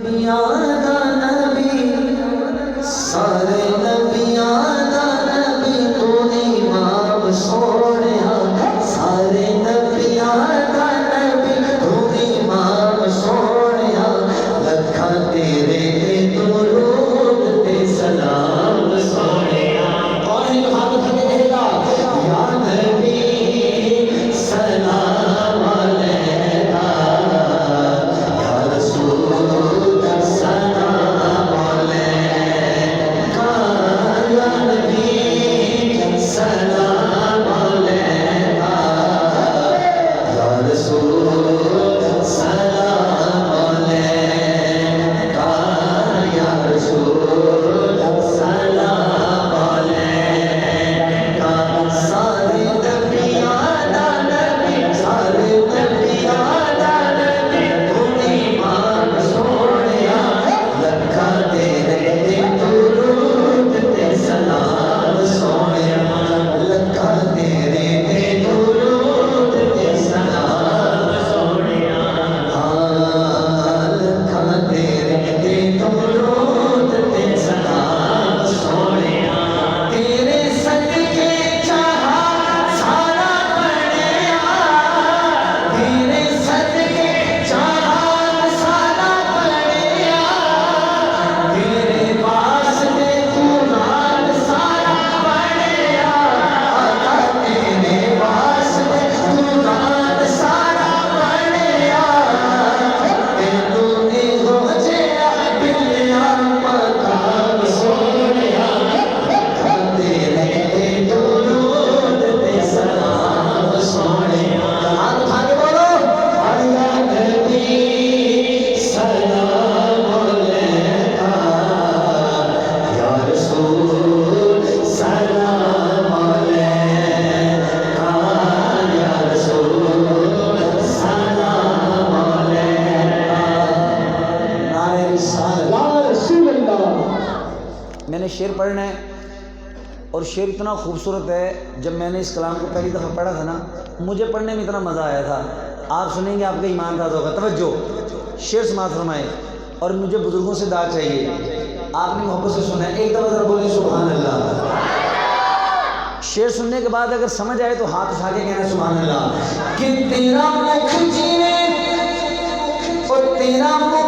नबियां दा नबी, सारे नबियां दा नबी तू इमाम सोहणिया, सारे नबियां दा नबी तू इमाम सोहणिया, लखा तेरे ते दुरूद ते सलाम सोहणिया। और एक हाथ उठा के कहेगा या नबी सलाम अलैका, या रसूल सलाम अलैका, या नबी सलाम अलैका, या रसूल सलाम अलैका, या रसूल सलाम अलैका। सारे नबियां दा नबी, सारे नबियां दा नबी तू इमाम सोहणिया, लखा तेरे ते दुरूद ते सलाम सोहणिया, लखा तेरे ते दुरूद ते सलाम सोहणिया। लखा तेरे ते दुरूद ते सलाम सोहणिया। तेरे सदके चाहा सारा पढ़िया, तेरे सदके चाहा सारा पढ़िया, तेरे वास्ते कुरान सारा पढ़िया, आका तेरे वास्ते कुरान सारा पढ़िया, तेनू इहो जिहा मिलिया मकाम सोहणिया, तेरे ते दुरूद ते सलाम सोहणिया। हाथ उठा के बोलो या नबी सलाम अलैका, या रसूल सलाम अलैका, या रसूल सलाम अलैका। नारे रिसालत। या रसूल अल्लाह। मैंने शेर पढ़ना है और शेर इतना खूबसूरत है, जब मैंने इस कलाम को पहली दफ़ा पढ़ा था ना, मुझे पढ़ने में इतना मज़ा आया था। आप सुनेंगे आपका ईमान ताज़ा होगा। तवज्जो, शेर समात फरमाए। और मुझे बुज़ुर्गों से दाद चाहिए, आपने मोहब्बत से सुना है, एक दफ़ा ज़रा बोलिए सुभान अल्लाह। शेर सुनने के बाद अगर समझ आए तो हाथ उठा के कहना सुभान अल्लाह। कि तेरा मुख जीने और तेरा मुख